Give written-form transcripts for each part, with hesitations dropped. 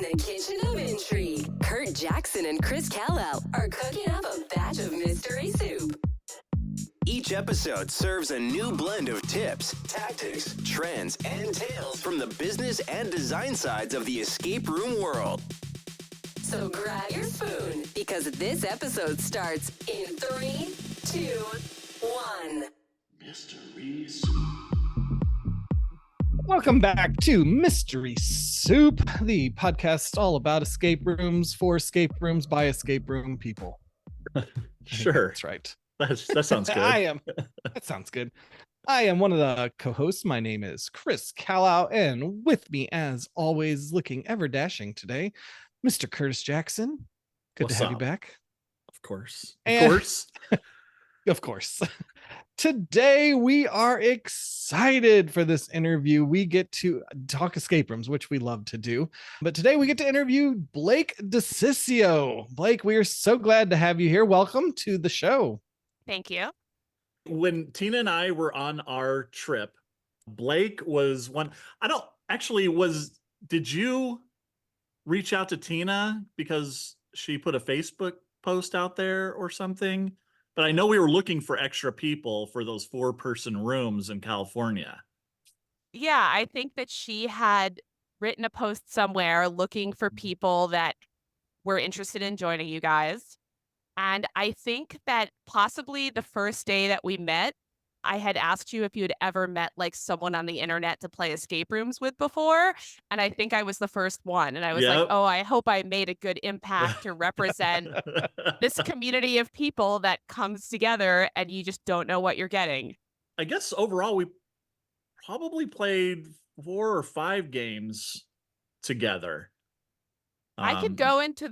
the kitchen of intrigue, Curt Jackson and Chris Callow are cooking up a batch of mystery soup. Each episode serves a new blend of tips, tactics, trends, and tales from the business and design sides of the escape room world. So grab your spoon, because this episode starts in 3, 2, 1. Mystery Soup. Welcome back to Mystery Soup, the podcast all about escape rooms for escape rooms by escape room people. Sure. That's right. That sounds good. That sounds good. I am one of the co-hosts. My name is Chris Callow, and with me, as always, looking ever dashing today, Mr. Curtis Jackson. Good What's to have you up? back. Of course. Of course. Today, we are excited for this interview. We get to talk escape rooms, which we love to do. But today, we get to interview Blake DeCiccio. Blake, we are so glad to have you here. Welcome to the show. Thank you. When Tina and I were on our trip, Blake was one. Did you reach out to Tina because she put a Facebook post out there or something? But I know we were looking for extra people for those 4-person rooms in California. Yeah, I think that she had written a post somewhere looking for people that were interested in joining you guys. And I think that possibly the first day that we met, I had asked you if you had ever met like someone on the internet to play escape rooms with before. And I think I was the first one. And I was like, Yep. oh, I hope I made a good impact to represent this community of people that comes together and you just don't know what you're getting. I guess overall we probably played 4 or 5 games together. I could go into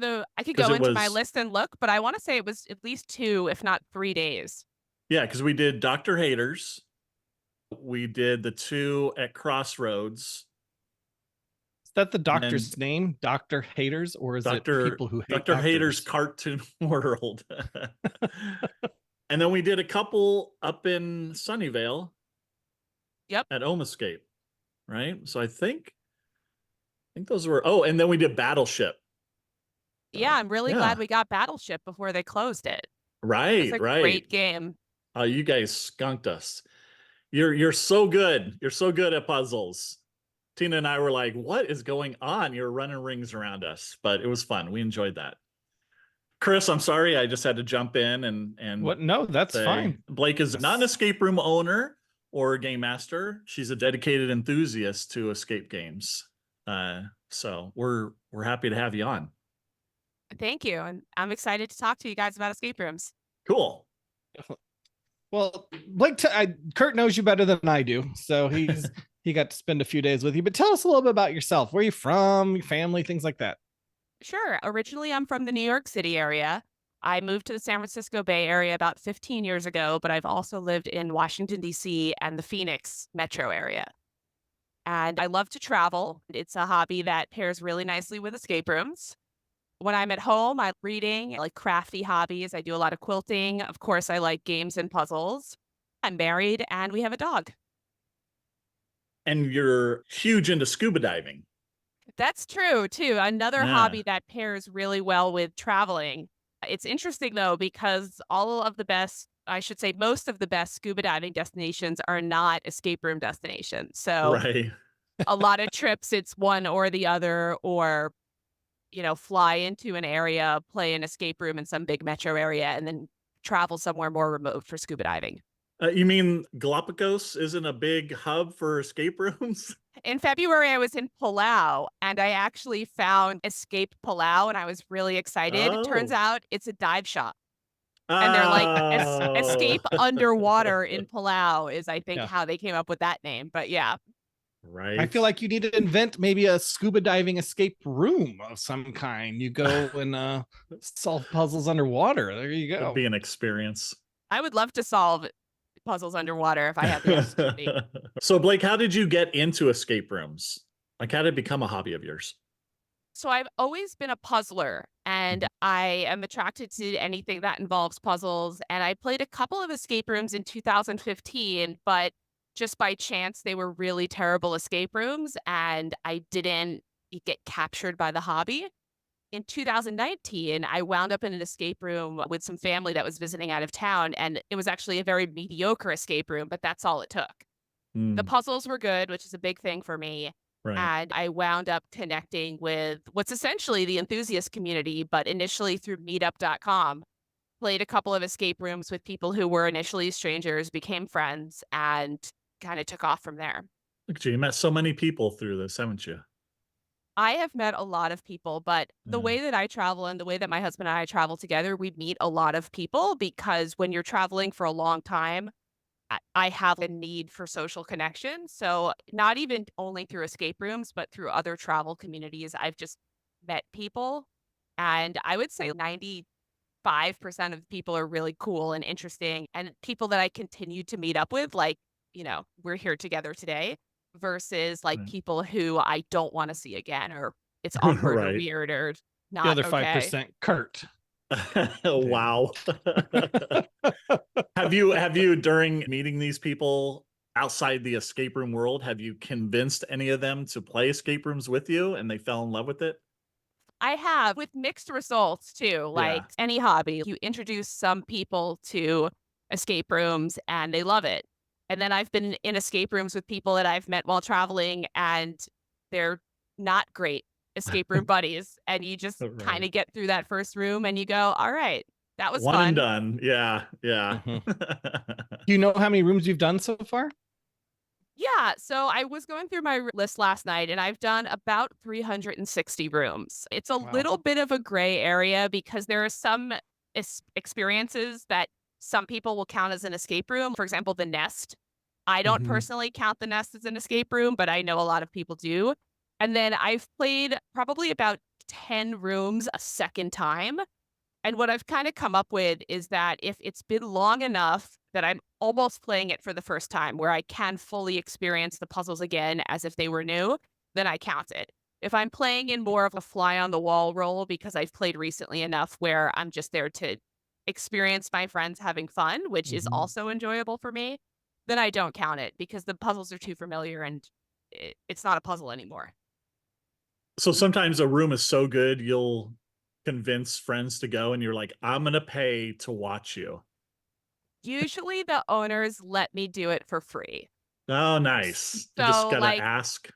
my list and look, but I want to say it was at least 2, if not 3 days. Yeah, because we did Dr. Haters. We did the 2 at Crossroads. Is that the doctor's name, Dr. Haters, or is it people who hate Dr. doctors? Haters Cartoon World? And then we did a couple up in Sunnyvale. Yep. At Escape, right? So I think those were. Oh, and then we did Battleship. Yeah, I'm really glad we got Battleship before they closed it. Right, It's a right. great game. Oh, you guys skunked us. You're so good. You're so good at puzzles. Tina and I were like, what is going on? You're running rings around us, but it was fun. We enjoyed that. Chris, I'm sorry. I just had to jump in and What? No, that's fine. Blake is not an escape room owner or game master. She's a dedicated enthusiast to escape games. So we're happy to have you on. Thank you. And I'm excited to talk to you guys about escape rooms. Cool. Well, Blake, Curt knows you better than I do, so he got to spend a few days with you. But tell us a little bit about yourself. Where are you from? Your family, things like that. Sure. Originally, I'm from the New York City area. I moved to the San Francisco Bay Area about 15 years ago, but I've also lived in Washington, D.C. and the Phoenix metro area. And I love to travel. It's a hobby that pairs really nicely with escape rooms. When I'm at home, I'm reading, I like crafty hobbies. I do a lot of quilting. Of course, I like games and puzzles. I'm married and we have a dog. And you're huge into scuba diving. That's true, too. Another hobby that pairs really well with traveling. It's interesting, though, because most of the best scuba diving destinations are not escape room destinations. So Right. a lot of trips, it's one or the other, or fly into an area, play an escape room in some big metro area, and then travel somewhere more remote for scuba diving. You mean Galapagos isn't a big hub for escape rooms? In February, I was in Palau, and I actually found Escape Palau, and I was really excited. It turns out it's a dive shop. And they're like, Escape Underwater in Palau is, I think, how they came up with that name. But yeah. Right. I feel like you need to invent maybe a scuba diving escape room of some kind. You go and solve puzzles underwater. There you go. It'd be an experience. I would love to solve puzzles underwater if I had the opportunity. So, Blake, how did you get into escape rooms? Like, how did it become a hobby of yours? So I've always been a puzzler, and I am attracted to anything that involves puzzles. And I played a couple of escape rooms in 2015, but just by chance, they were really terrible escape rooms, and I didn't you get captured by the hobby. In 2019, I wound up in an escape room with some family that was visiting out of town, and it was actually a very mediocre escape room, but that's all it took. The Mm, puzzles were good, which is a big thing for me. right. And I wound up connecting with what's essentially the enthusiast community, but initially through meetup.com. Played a couple of escape rooms with people who were initially strangers, became friends, and kind of took off from there. Look at you. You met so many people through this, haven't you? I have met a lot of people, but the Yeah. way that I travel and the way that my husband and I travel together, we meet a lot of people because when you're traveling for a long time, I have a need for social connection. So, not even only through escape rooms, but through other travel communities, I've just met people. And I would say 95% of people are really cool and interesting, and people that I continue to meet up with, like, we're here together today, versus like Right. people who I don't want to see again, or it's awkward or Right. weird or The not other okay. 5%, Curt. Wow. Have you during meeting these people outside the escape room world, have you convinced any of them to play escape rooms with you and they fell in love with it? I have, with mixed results too. Like Yeah. any hobby, you introduce some people to escape rooms and they love it. And then I've been in escape rooms with people that I've met while traveling and they're not great escape room buddies. And you just kind Right. of get through that first room and you go, all right, that was One and fun. done. Yeah. Yeah. Mhm. Do you know how many rooms you've done so far? Yeah, so I was going through my list last night and I've done about 360 rooms. It's a Wow. little bit of a gray area because there are some experiences that some people will count as an escape room. For example, the nest. I don't Mhm. personally count the nest as an escape room, but I know a lot of people do. And then I've played probably about 10 rooms a second time. And what I've kind of come up with is that if it's been long enough that I'm almost playing it for the first time, where I can fully experience the puzzles again as if they were new, then I count it. If I'm playing in more of a fly on the wall role because I've played recently enough where I'm just there to experience my friends having fun, which is Mhm. also enjoyable for me, then I don't count it because the puzzles are too familiar and it's not a puzzle anymore. So sometimes a room is so good, you'll convince friends to go and you're like, I'm going to pay to watch you. Usually the owners let me do it for free. Oh, nice. You just So, got to like, ask.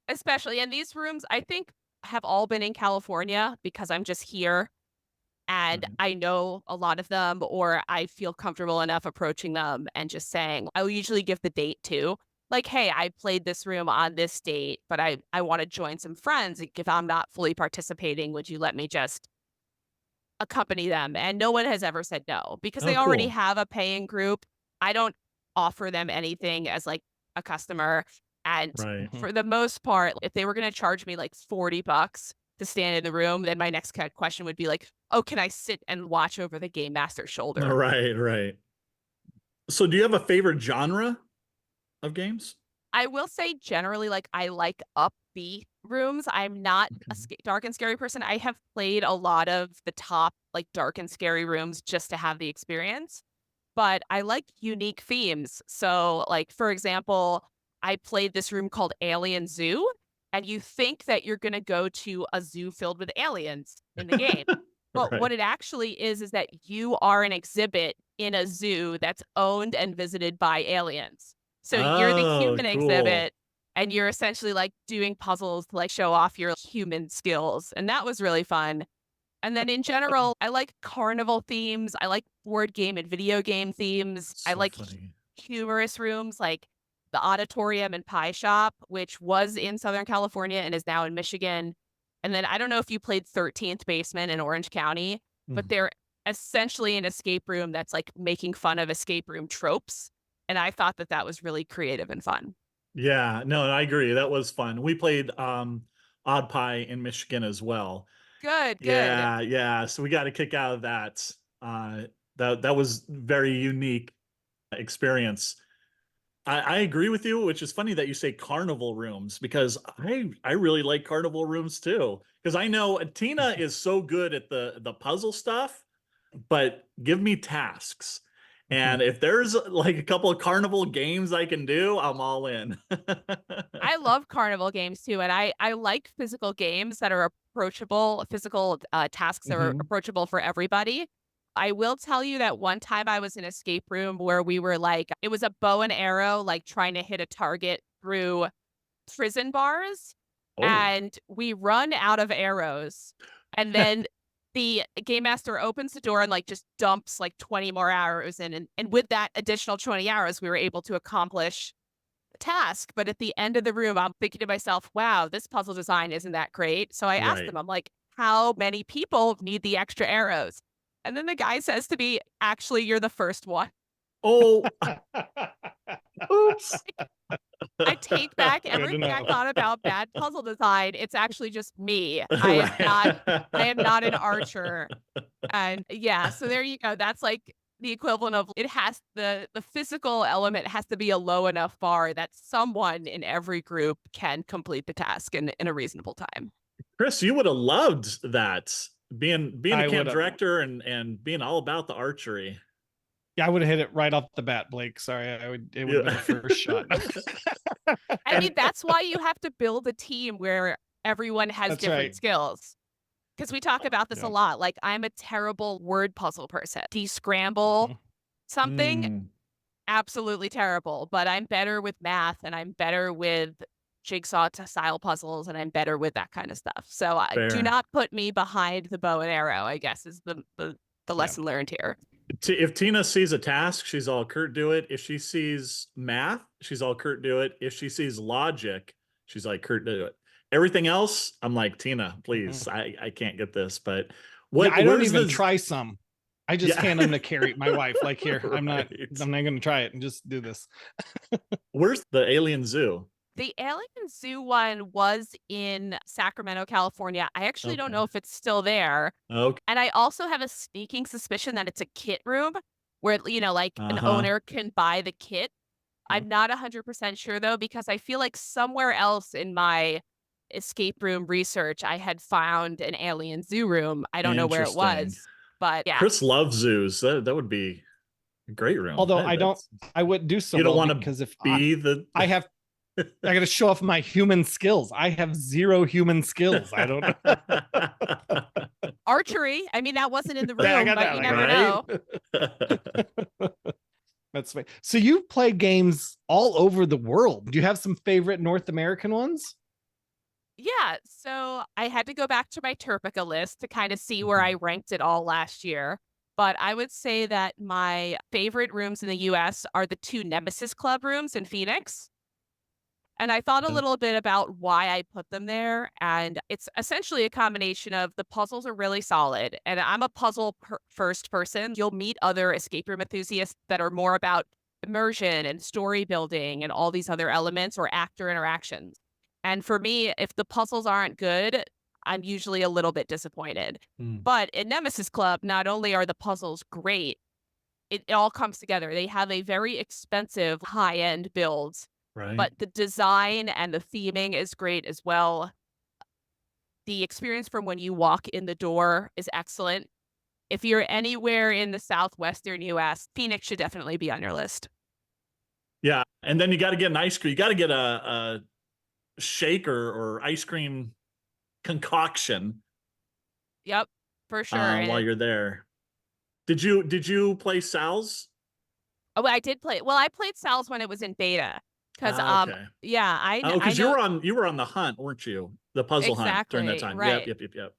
especially and these rooms, I think, have all been in California because I'm just here and Right. I know a lot of them, or I feel comfortable enough approaching them and just saying, I'll usually give the date too. Like, hey, I played this room on this date, but I want to join some friends. If I'm not fully participating, would you let me just accompany them? And no one has ever said no because Oh, they already cool. have a paying group. I don't offer them anything as like a customer. And Right. Mhm. for the most part, if they were going to charge me like $40 to stand in the room, then my next question would be like, oh, can I sit and watch over the game master's shoulder? Right. Right. So do you have a favorite genre of games? I will say generally, like, I like upbeat rooms. I'm not a Okay. dark and scary person. I have played a lot of the top, like, dark and scary rooms just to have the experience, but I like unique themes. So, like, for example, I played this room called Alien Zoo, and you think that you're gonna go to a zoo filled with aliens in the game. But Right. what it actually is that you are an exhibit in a zoo that's owned and visited by aliens. So you're the Oh, human cool. exhibit and you're essentially like doing puzzles to like show off your human skills. And that was really fun. And then in general, I like carnival themes. I like board game and video game themes. I So like funny. humorous rooms like the Auditorium and Pie Shop, which was in Southern California and is now in Michigan. And then I don't know if you played 13th Basement in Orange County, but Mhm. they're essentially an escape room that's like making fun of escape room tropes. And I thought that that was really creative and fun. Yeah, no, I agree. That was fun. We played Odd Pie in Michigan as well. Good, good. Yeah, yeah. So we got a kick out of that. That was very unique experience. I agree with you, which is funny that you say carnival rooms because I really like carnival rooms too. Because I know Tina is so good at the puzzle stuff, but give me tasks. And if there's like a couple of carnival games I can do, I'm all in. I love carnival games too, and I like physical games that are approachable, physical tasks that are Mhm. approachable for everybody. I will tell you that one time I was in an escape room where we were like, it was a bow and arrow, like trying to hit a target through prison bars, Oh, and we run out of arrows, and then the game master opens the door and like just dumps like 20 more arrows in, and with that additional 20 arrows, we were able to accomplish task. But at the end of the room, I'm thinking to myself, wow, this puzzle design isn't that great. So I asked right. them, I'm like, how many people need the extra arrows? And then the guy says to me, actually, you're the first one. Oh, oops. I take back Good to everything I know. thought about bad puzzle design. It's actually just me. Right. I am not an archer. And yeah, so there you go. That's like the equivalent of it has the physical element has to be a low enough bar that someone in every group can complete the task in a reasonable time. Chris, you would have loved that. Being a I camp would've. director and being all about the archery. Yeah, I would have hit it right off the bat, Blake. Sorry, it would have been the first shot. I mean, that's why you have to build a team where everyone has That's different right. skills. Because we talk about this a Yep. lot. Like, I'm a terrible word puzzle person. Descramble Mhm. something, Mm, absolutely terrible. But I'm better with math and I'm better with jigsaw style puzzles and I'm better with that kind of stuff. So do fair. not put me behind the bow and arrow, I guess, is the Yeah. lesson learned here. If Tina sees a task, she's all Curt do it. If she sees math, she's all Curt do it. If she sees logic, she's like Curt do it. Everything else, I'm like Tina, please. Mhm. I can't get this. But Yeah, I don't where's even the try some. I just yeah. hand them to Carrie, my wife. Like, here, I'm not Right. gonna try it and just do this. Where's the alien zoo? The Alien Zoo one was in Sacramento, California. I actually don't Okay. know if it's still there. Okay. And I also have a sneaking suspicion that it's a kit room where, like an Uh-huh. owner can buy the kit. Mhm. I'm not 100% sure though, because I feel like somewhere else in my escape room research, I had found an Alien Zoo room. I don't know where it Interesting. was, but yeah. Chris loves zoos. That would be a great room. Although That's I wouldn't do so you don't well want to because if be the I got to show off my human skills. I have zero human skills. I don't know. Archery. I mean, that wasn't in the Yeah, I room, got but that. you I never got know. That's right. So you play games all over the world. Do you have some favorite North American ones? Yeah, so I had to go back to my Turpica list to kind of see where I ranked it all last year. But I would say that my favorite rooms in the US are the two Nemesis Club rooms in Phoenix. And I thought a little bit about why I put them there. And it's essentially a combination of the puzzles are really solid. And I'm a first person. You'll meet other escape room enthusiasts that are more about immersion and story building and all these other elements or actor interactions. And for me, if the puzzles aren't good, I'm usually a little bit disappointed. Mm, But in Nemesis Club, not only are the puzzles great, it all comes together. They have a very expensive high end build, right. but the design and the theming is great as well. The experience from when you walk in the door is excellent. If you're anywhere in the southwestern US, Phoenix should definitely be on your list. Yeah. And then you got to get an ice cream. You got to get a shake or ice cream concoction Yep, for sure. while you're there. Did you play Sal's? Oh, I did play. Well, I played Sal's when it was in beta because Okay. yeah, Oh, I because know you were on the hunt, weren't you? The puzzle hunt during that exactly time. right. Yep.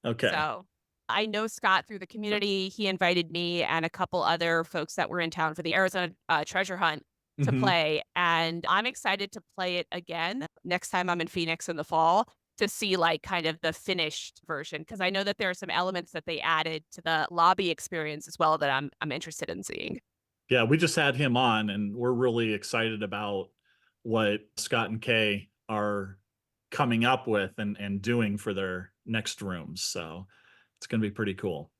Okay. So I know Scott through the community. He invited me and a couple other folks that were in town for the Arizona treasure hunt to Mhm. play. And I'm excited to play it again next time I'm in Phoenix in the fall to see like kind of the finished version. Cause I know that there are some elements that they added to the lobby experience as well that I'm interested in seeing. Yeah, we just had him on and we're really excited about what Scott and Kay are coming up with and doing for their next rooms. So it's going to be pretty cool.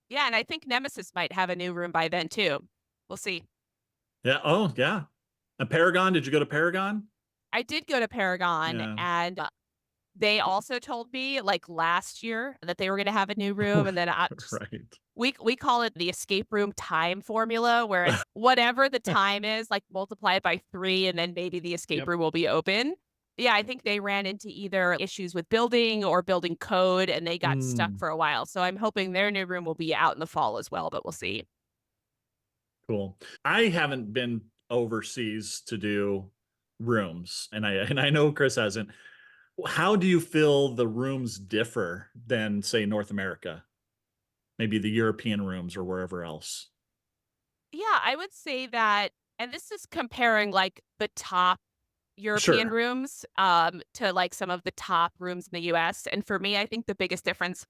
Yeah. And I think Nemesis might have a new room by then too. We'll see. Yeah. Oh, yeah. And Paragon, did you go to Paragon? I did go to Paragon Yeah. and they also told me like last year that they were going to have a new room. And then Right. We call it the escape room time formula, where it's whatever the time is, like multiply it by 3, and then maybe the escape Yep. room will be open. Yeah, I think they ran into either issues with building or building code, and they got stuck Mm, for a while. So I'm hoping their new room will be out in the fall as well, but we'll see. cool. I haven't been overseas to do rooms, and I know Chris hasn't. How do you feel the rooms differ than, say, North America? Maybe the European rooms or wherever else. Yeah, I would say that, and this is comparing like the top European Sure. rooms to like some of the top rooms in the US. And for me, I think the biggest difference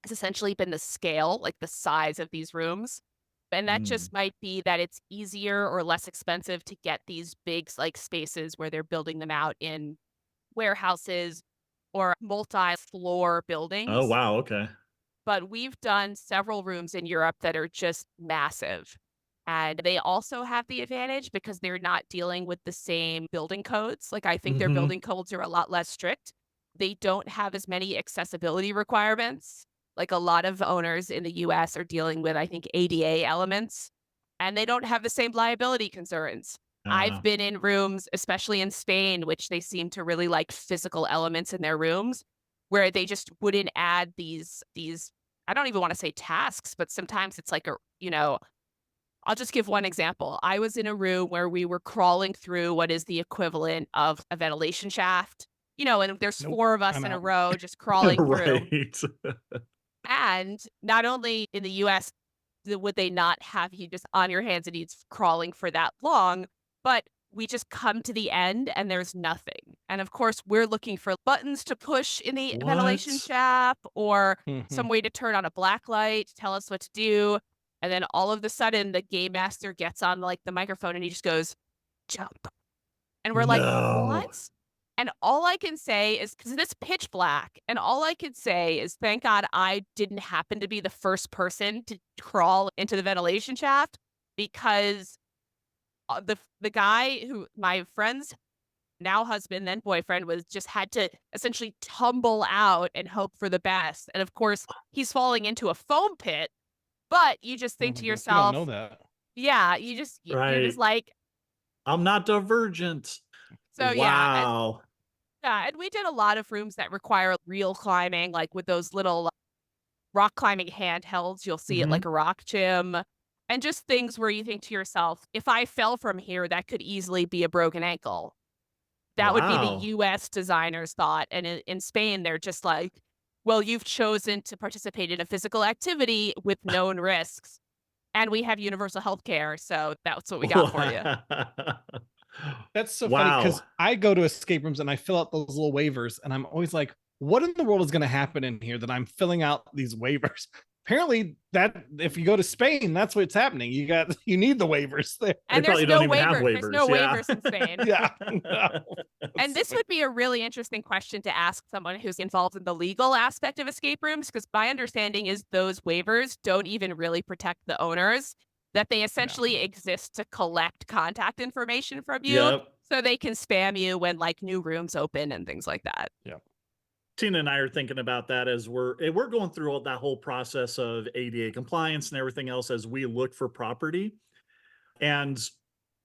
has essentially been the scale, like the size of these rooms. And that Mm. just might be that it's easier or less expensive to get these big like spaces where they're building them out in warehouses or multi-floor Oh, buildings. wow. Okay. But we've done several rooms in Europe that are just massive. And they also have the advantage because they're not dealing with the same building codes. Like, I think their Hmm. building codes are a lot less strict. They don't have as many accessibility requirements. Like, a lot of owners in the US are dealing with, I think, ADA elements, and they don't have the same liability concerns. I've been in rooms, especially in Spain, which they seem to really like physical elements in their rooms, where they just wouldn't add these I don't even wanna say tasks, but sometimes it's like I'll just give one example. I was in a room where we were crawling through what is the equivalent of a ventilation shaft, and there's Nope. 4 of us I'm in a out. row just crawling through. Right. And not only in the US would they not have you just on your hands and knees crawling for that long, but we just come to the end and there's nothing. And of course, we're looking for buttons to push in the ventilation What? shaft or Mhm. some way to turn on a black light to tell us what to do. And then all of a sudden, the game master gets on like the microphone and he just goes, jump. And we're like, No. "What?" And all I can say is, because it's pitch black, and all I could say is, "Thank God I didn't happen to be the first person to crawl into the ventilation shaft," because, the guy who my friend's now husband, then boyfriend, was just had to essentially tumble out and hope for the best, and of course, he's falling into a foam pit, but you just Oh think my to goodness. We don't know yourself, that. yeah, you're just Right. like, I'm not divergent. so yeah. Wow. Yeah, and we did a lot of rooms that require real climbing, like with those little rock climbing handhelds. You'll see it like Hmm. a rock gym, and just things where you think to yourself, if I fell from here, that could easily be a broken ankle. That would be the Wow. US designers thought. And in Spain, they're just like, well, you've chosen to participate in a physical activity with known risks. And we have universal health care. So that's what we got for you. That's so funny Wow. because I go to escape rooms and I fill out those little waivers, and I'm always like, what in the world is going to happen in here that I'm filling out these waivers? Apparently, that if you go to Spain, that's what's happening. You need the waivers there. They And probably don't even have there's waivers. no Yeah. waivers in Spain. Yeah. No. And this would be a really interesting question to ask someone who's involved in the legal aspect of escape rooms, because my understanding is those waivers don't even really protect the owners, that they No. essentially exist to collect contact information from you Yep. so they can spam you when like new rooms open and things like that. Yeah. Tina and I are thinking about that as we're going through all that whole process of ADA compliance and everything else as we look for property. And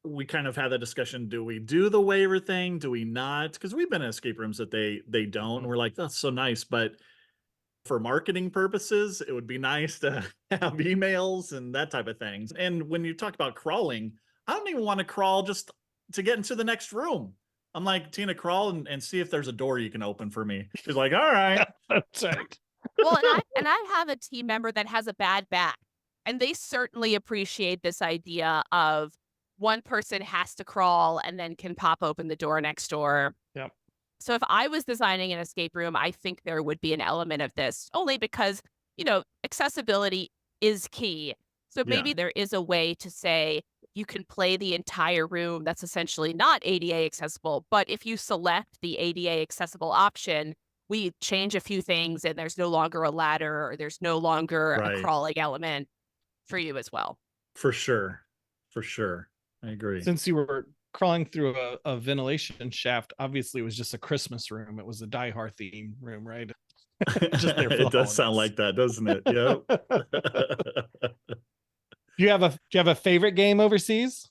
we kind of had that discussion. Do we do the waiver thing? Do we not? Because we've been in escape rooms that they don't. And we're like, that's so nice. But for marketing purposes, it would be nice to have emails and that type of things. And when you talk about crawling, I don't even want to crawl just to get into the next room. I'm like, Tina, crawl and see if there's a door you can open for me. She's like, all right. That's right. Well, and I have a team member that has a bad back, and they certainly appreciate this idea of one person has to crawl and then can pop open the door next door. Yep. So if I was designing an escape room, I think there would be an element of this, only because, accessibility is key. So Yeah. maybe there is a way to say you can play the entire room that's essentially not ADA accessible, but if you select the ADA accessible option, we change a few things and there's no longer a ladder or there's no longer a Right. crawling element for you as well. For sure. For sure. I agree. Since you were crawling through a ventilation shaft obviously was just a Christmas room. It was a Die Hard theme room, right? Just there for It does sound like that, doesn't it? Yep. Do you have a favorite game overseas?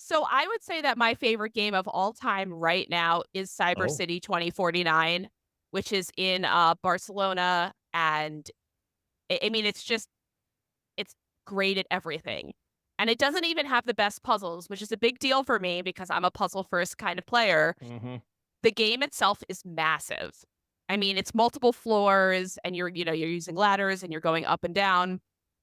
So I would say that my favorite game of all time right now is Cyber Oh. City 2049, which is in Barcelona. And I mean, it's great at everything. And it doesn't even have the best puzzles, which is a big deal for me because I'm a puzzle first kind of player. Mm-hmm. The game itself is massive. I mean, it's multiple floors and you're using ladders and you're going up and down.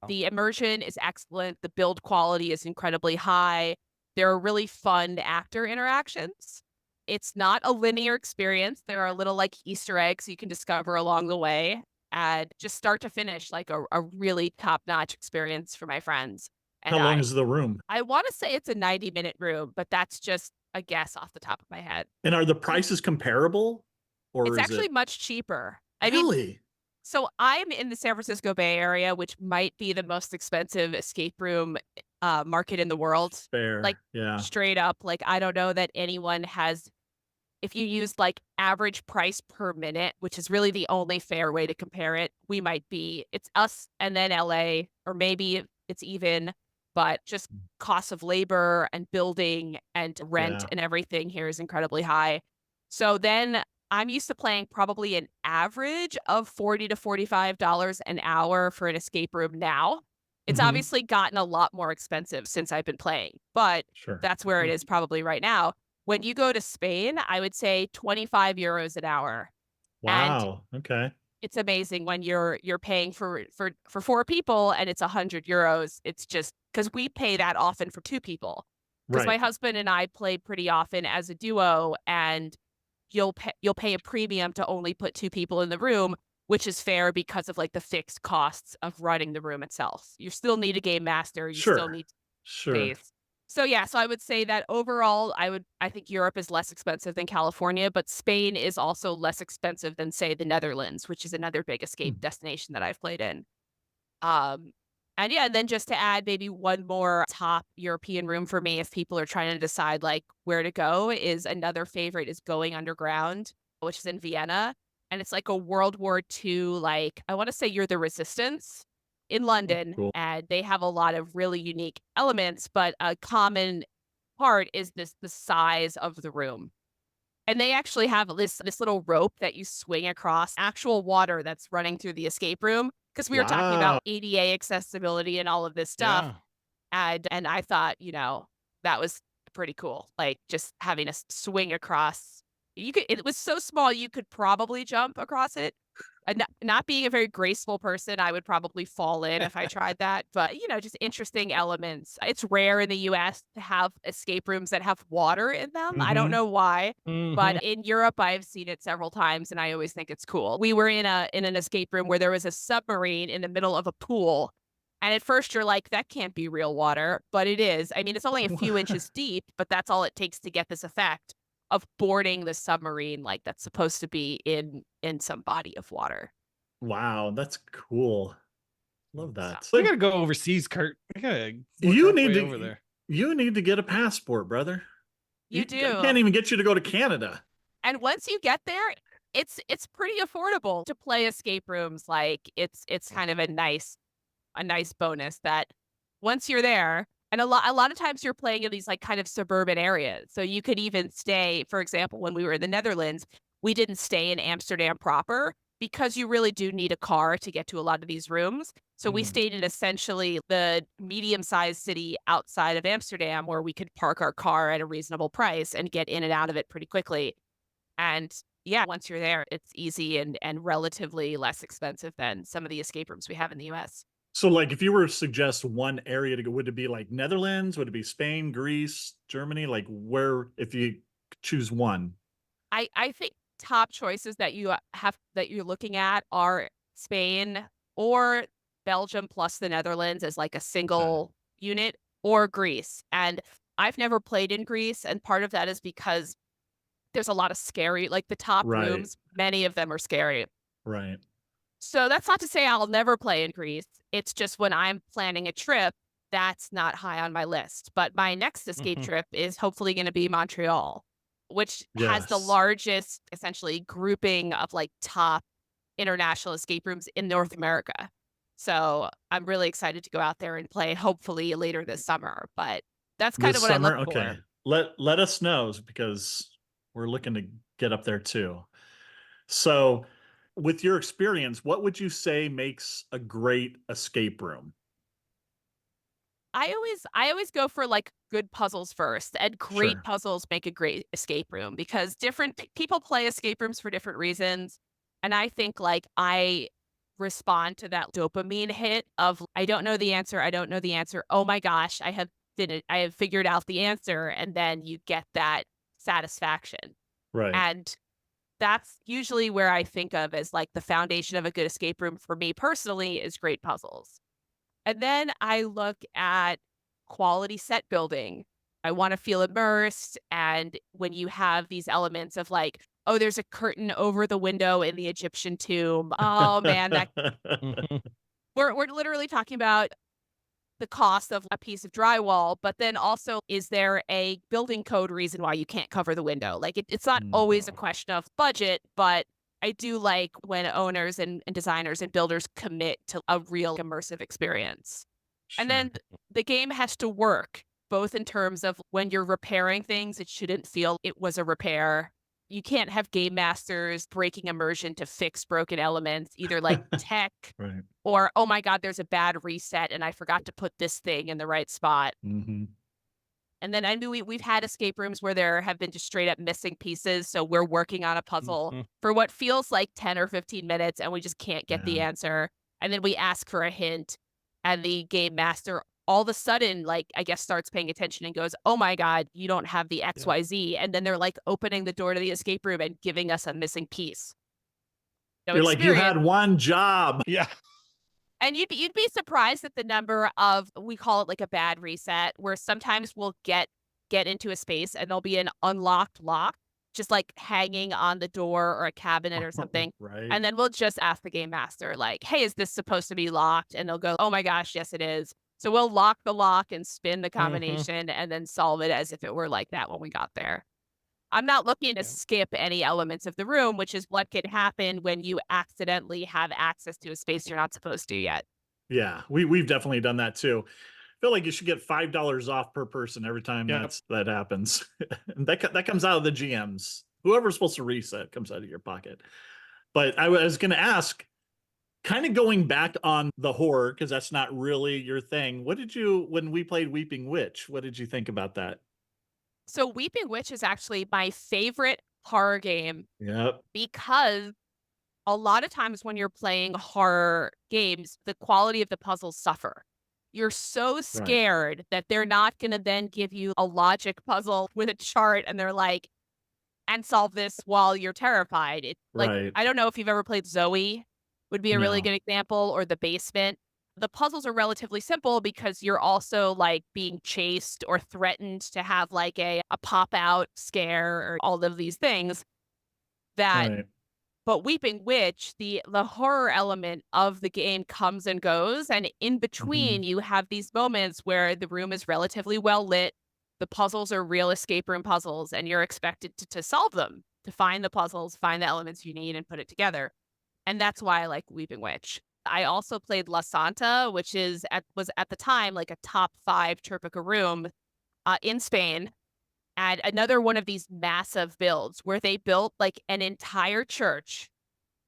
The immersion is excellent. The build quality is incredibly high. There are really fun actor interactions. It's not a linear experience. There are little like Easter eggs you can discover along the way, and just start to finish, like a really top-notch experience for my friends. And How long is the room? I want to say it's a 90-minute room, but that's just a guess off the top of my head. And are the prices comparable? Or It's is actually it much cheaper. I mean, really? so I'm in the San Francisco Bay Area, which might be the most expensive escape room market in the world. Fair. Like, yeah. straight up, like, I don't know that anyone has, if you use like average price per minute, which is really the only fair way to compare it, it's us and then LA, or maybe it's even, but just cost of labor and building and rent Yeah. and everything here is incredibly high. So then I'm used to playing probably an average of $40 to $45 an hour for an escape room now. It's Mhm. obviously gotten a lot more expensive since I've been playing, but Sure. that's where it is probably right now. When you go to Spain, I would say 25 euros an hour. And Wow. Okay. it's amazing when you're paying for 4 people and it's 100 euros. It's just because we pay that often for 2 people. Because my Right. husband and I play pretty often as a duo, and you'll pay a premium to only put 2 people in the room, which is fair because of like the fixed costs of running the room itself. You still need a game master. You still Sure. need Sure. space. So yeah, so I would say that overall, I think Europe is less expensive than California, but Spain is also less expensive than, say, the Netherlands, which is another big escape destination that I've played in. And yeah, and then just to add maybe one more top European room for me, if people are trying to decide like where to go, is another favorite is Going Underground, which is in Vienna. And it's like a World War II, like, I want to say you're the Resistance in London, Cool. and they have a lot of really unique elements, but a common part is the size of the room. And they actually have this little rope that you swing across actual water that's running through the escape room. Because we were talking Wow. about ADA accessibility and all of this stuff. Yeah. And I thought, that was pretty cool. Like, just having a swing across. It was so small, you could probably jump across it. And not being a very graceful person, I would probably fall in if I tried that. But, just interesting elements. It's rare in the US to have escape rooms that have water in them. I don't Mhm. know why. Mhm. But in Europe, I've seen it several times, and I always think it's cool. We were in an escape room where there was a submarine in the middle of a pool. And at first you're like, that can't be real water, but it is. I mean, it's only a few inches deep, but that's all it takes to get this effect of boarding the submarine like that's supposed to be in some body of water. Wow. That's cool. Love that. We gotta go overseas, Curt. We gotta work You our need way to over there. You need to get a passport, brother. You I do. can't even get you to go to Canada. And once you get there, it's pretty affordable to play escape rooms. Like, it's kind of a nice bonus that once you're there, and a lot of times you're playing in these like kind of suburban areas. So you could even stay, for example, when we were in the Netherlands, we didn't stay in Amsterdam proper because you really do need a car to get to a lot of these rooms. So we stayed in essentially the medium-sized city outside of Amsterdam where we could park our car at a reasonable price and get in and out of it pretty quickly. And yeah, once you're there, it's easy and relatively less expensive than some of the escape rooms we have in the US. So, like, if you were to suggest one area to go, would it be like Netherlands? Would it be Spain, Greece, Germany? Like, where, if you choose one? I think top choices that you're looking at are Spain or Belgium plus the Netherlands as like a single unit, or Greece. And I've never played in Greece, and part of that is because there's a lot of scary, like the top Right. rooms, many of them are scary. Right. So that's not to say I'll never play in Greece. It's just when I'm planning a trip, that's not high on my list. But my next escape Mhm. trip is hopefully going to be Montreal, which has the Yes. largest, essentially, grouping of like top international escape rooms in North America. So I'm really excited to go out there and play, hopefully later this summer. But that's kind This of what I look summer? for. Okay. Let us know because we're looking to get up there too. So, with your experience, what would you say makes a great escape room? I always go for like good puzzles first, and great Sure. puzzles make a great escape room because different people play escape rooms for different reasons. And I think like I respond to that dopamine hit of I don't know the answer, I don't know the answer. Oh my gosh, I have figured out the answer, and then you get that satisfaction. Right. And that's usually where I think of as like the foundation of a good escape room for me personally is great puzzles. And then I look at quality set building. I want to feel immersed. And when you have these elements of like, oh, there's a curtain over the window in the Egyptian tomb. Oh man, that Mhm. we're literally talking about the cost of a piece of drywall, but then also is there a building code reason why you can't cover the window? Like it's not always a No. question of budget, but I do like when owners and designers and builders commit to a real immersive experience. And Sure. then the game has to work, both in terms of when you're repairing things, it shouldn't feel it was a repair. You can't have game masters breaking immersion to fix broken elements, either like tech Right. or, oh my God, there's a bad reset and I forgot to put this thing in the right spot. Mhm. And then I knew we've had escape rooms where there have been just straight up missing pieces. So we're working on a puzzle Mhm. for what feels like 10 or 15 minutes and we just can't get the Yeah. answer. And then we ask for a hint and the game master all of a sudden, like, I guess starts paying attention and goes, oh my God, you don't have the Yeah. XYZ. And then they're like opening the door to the escape room and giving us a missing piece. So You're like, "You experience. had one job." Yeah. And you'd be surprised at the number of we call it like a bad reset, where sometimes we'll get into a space and there'll be an unlocked lock, just like hanging on the door or a cabinet or something. Right. And then we'll just ask the game master, like, hey, is this supposed to be locked? And they'll go, oh my gosh, yes, it is. So we'll lock the lock and spin the Mhm. combination and then solve it as if it were like that when we got there. I'm not looking to Yeah. skip any elements of the room, which is what can happen when you accidentally have access to a space you're not supposed to yet. Yeah. We've definitely done that too. Feel like you should get $5 off per person every time Yep. that happens. And that comes out of the GMs. Whoever's supposed to reset comes out of your pocket. But I was gonna ask, kind of going back on the horror, because that's not really your thing. What did you when we played Weeping Witch, what did you think about that? So Weeping Witch is actually my favorite horror game Yep. because a lot of times when you're playing horror games, the quality of the puzzles suffer. You're so Right. scared that they're not going to then give you a logic puzzle with a chart and they're like, and solve this while you're terrified. It's like, Right. I don't know if you've ever played Zoe, would be a really No. good example, or The Basement. The puzzles are relatively simple because you're also like being chased or threatened to have like a pop out scare or all of these things that Right. but Weeping Witch, the horror element of the game comes and goes, and in between, Mhm. you have these moments where the room is relatively well lit. The puzzles are real escape room puzzles, and you're expected to solve them, to find the puzzles, find the elements you need, and put it together. And that's why I like Weeping Witch. I also played La Santa, which was at the time like a top 5 Tropica room in Spain, and another one of these massive builds where they built like an entire church.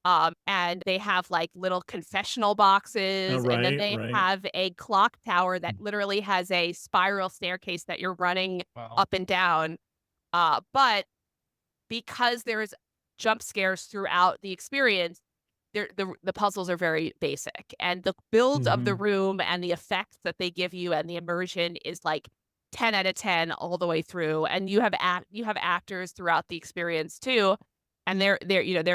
And they have like little confessional Oh, boxes, and then right, they right. have a clock tower that literally has a spiral staircase that you're running Wow. up and down. But because there's jump scares throughout the experience, the puzzles are very basic, and the build of the Mhm. room and the effects that they give you and the immersion is like 10 out of 10 all the way through. And you have actors throughout the experience too, and they're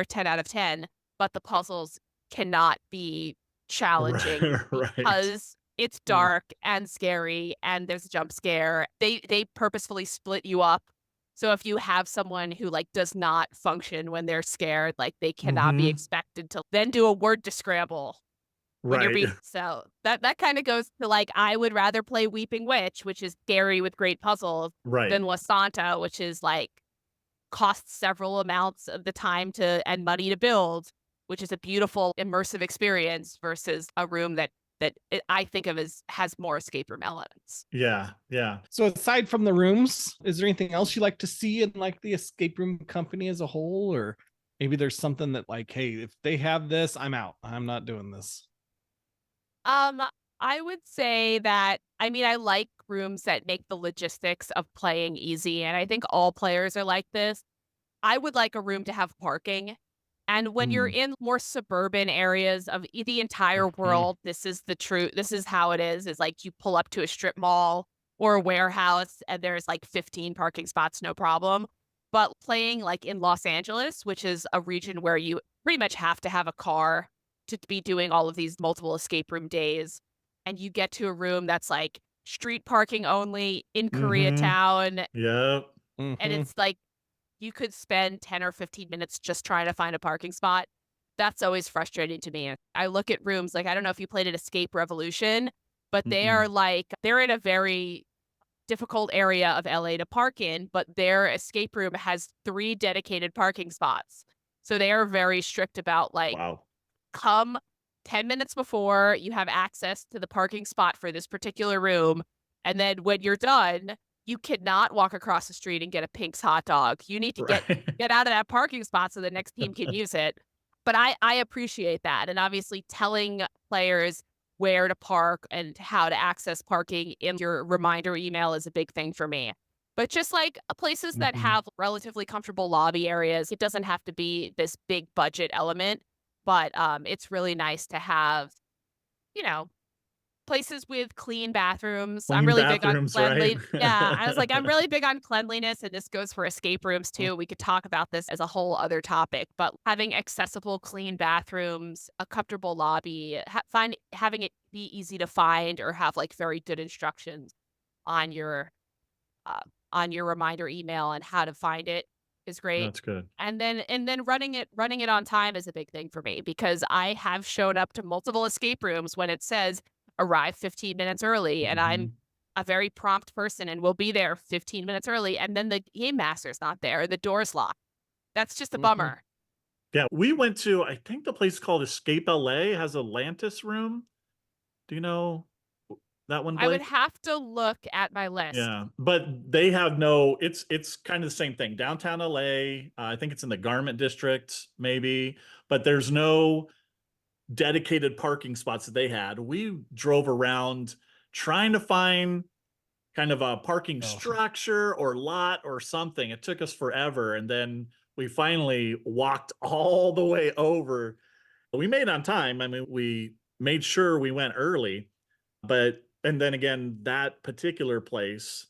10 out of 10, but the puzzles cannot be challenging Right, right. because it's Mm. dark and scary and there's a jump scare. They purposefully split you up. So if you have someone who like does not function when they're scared, like they cannot be Mhm. expected to then do a word to scramble. when you're Right. being so that kind of goes to like I would rather play Weeping Witch, which is scary with great puzzles, Right. than La Santa, which is like costs several amounts of the time to and money to build, which is a beautiful immersive experience versus a room I think of as has more escape room elements. Yeah. Yeah. So aside from the rooms, is there anything else you like to see in like the escape room company as a whole? Or maybe there's something that like, hey, if they have this, I'm out. I'm not doing this. I would say that I like rooms that make the logistics of playing easy, and I think all players are like this. I would like a room to have parking. And when you're Mm. in more suburban areas of the entire Mhm. world, this is how it is like you pull up to a strip mall or a warehouse and there's like 15 parking spots, no problem. But playing like in Los Angeles, which is a region where you pretty much have to have a car to be doing all of these multiple escape room days, and you get to a room that's like street parking only in Mm-hmm. Koreatown, Yep. and Mhm. it's like you could spend 10 or 15 minutes just trying to find a parking spot. That's always frustrating to me. I look at rooms like I don't know if you played at Escape Revolution, but Mm-mm. they're in a very difficult area of LA to park in, but their escape room has 3 dedicated parking spots. So they are very strict about like Wow. come 10 minutes before you have access to the parking spot for this particular room. And then when you're done, you cannot walk across the street and get a Pink's hot dog. You need to Right. get out of that parking spot so the next team can use it. But I appreciate that. And obviously telling players where to park and how to access parking in your reminder email is a big thing for me. But just like places that Mhm. have relatively comfortable lobby areas, it doesn't have to be this big budget element, but it's really nice to have, you know, places with clean bathrooms. I'm Clean really big on bathrooms, right? Yeah, I was like, I'm really big on cleanliness, and this goes for escape rooms too. We could talk about this as a whole other topic, but having accessible, clean bathrooms, a comfortable lobby, having it be easy to find or have like very good instructions on your uh, on your reminder email and how to find it is great. That's good. And then running it on time is a big thing for me because I have shown up to multiple escape rooms when it says arrive 15 minutes early, and I'm Mhm. a very prompt person and will be there 15 minutes early, and then the game master's not there, the door's locked. That's just a Mhm. bummer. Yeah, we went to, I think the place called Escape LA has Atlantis room. Do you know that one, I would Blake? have to look at my list. Yeah, but they have no, it's kind of the same thing. Downtown LA, I think it's in the Garment District, maybe, but there's no dedicated parking spots that they had. We drove around trying to find kind of a parking Oh. structure or lot or something. It took us forever. And then we finally walked all the way over. We made it on time. I mean, we made sure we went early, but, and then again, that particular place,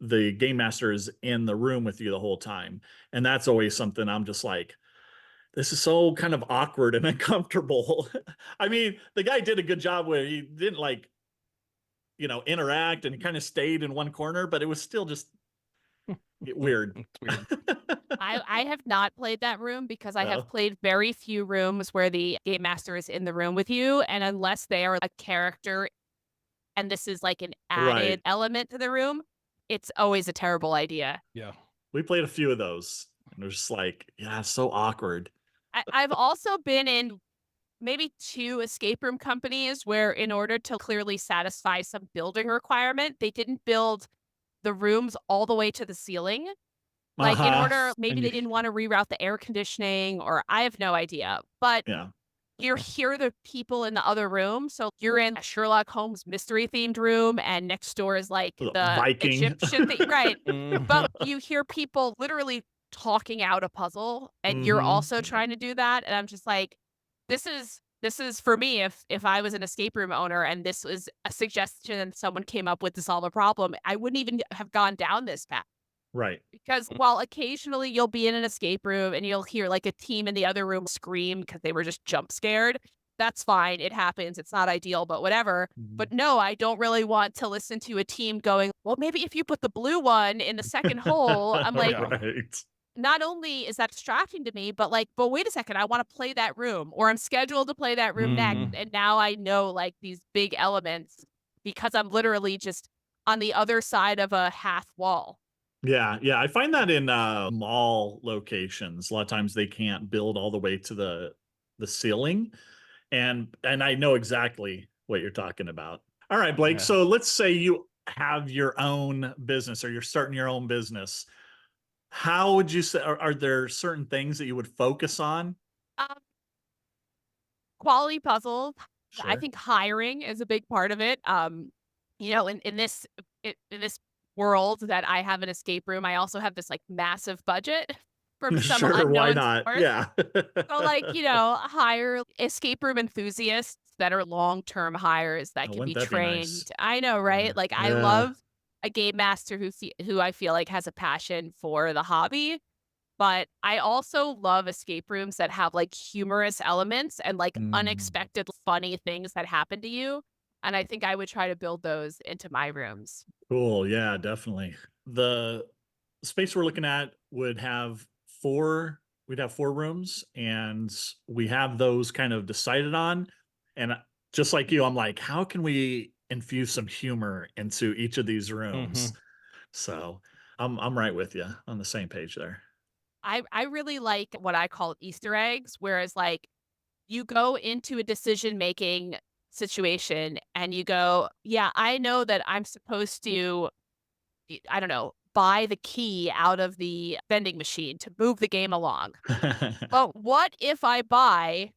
the game master is in the room with you the whole time. And that's always something I'm just like, this is so kind of awkward and uncomfortable. I mean, the guy did a good job where he didn't like, interact and he kind of stayed in one corner, but it was still just weird. It's weird. I have not played that room because I have No. played very few rooms where the game master is in the room with you, and unless they are a character and this is like an Right. added element to the room, it's always a terrible idea. Yeah. We played a few of those and it was just like, yeah, so awkward. I've also been in maybe 2 escape room companies where in order to clearly satisfy some building requirement, they didn't build the rooms all the way to the ceiling. Like, in Uh-huh. order maybe And they you, didn't wanna reroute the air conditioning or I have no idea, but Yeah. you hear the people in the other room, so you're in a Sherlock Holmes mystery-themed room, and next door is, like, the Viking. Egyptian thing right, Mhm. but you hear people literally talking out a puzzle, and you're Hmm. also trying to do that, and I'm just like, this is for me, if I was an escape room owner and this was a suggestion someone came up with to solve a problem, I wouldn't even have gone down this path. Right. Because while occasionally you'll be in an escape room and you'll hear like a team in the other room scream because they were just jump scared, that's fine. It happens. It's not ideal, but whatever. Mhm. But no, I don't really want to listen to a team going, well, maybe if you put the blue one in the second hole, I'm like, Yeah. Right. not only is that distracting to me, but like, but wait a second, I want to play that room, or I'm scheduled to play that room next. Mhm. And now I know like these big elements because I'm literally just on the other side of a half wall. Yeah, yeah. I find that in mall locations. A lot of times they can't build all the way to the ceiling. And I know exactly what you're talking about. All right, Blake. Yeah. So let's say you have your own business or you're starting your own business. How would you say are there certain things that you would focus on? Um, Quality puzzles. I Sure. think hiring is a big part of it. In this in this world that I have an escape room, I also have this like massive budget from some Sure, why unknown not? source. Yeah. So, like, hire escape room enthusiasts that are long-term hires that Oh, can wouldn't be that be nice? trained. I know, Yeah. right? Like, I Yeah. love a game master who I feel like has a passion for the hobby, but I also love escape rooms that have, like, humorous elements and, like, Mm. unexpected funny things that happen to you, and I think I would try to build those into my rooms. Cool. Yeah, definitely. The space we're looking at would have we'd have 4 rooms, and we have those kind of decided on. And just like you, I'm like, how can we infuse some humor into each of these rooms? Mhm. So I'm right with you on the same page there. I really like what I call Easter eggs, whereas, like, you go into a decision-making situation and you go, "Yeah, I know that I'm supposed to, I don't know, buy the key out of the vending machine to move the game along. But what if I buy,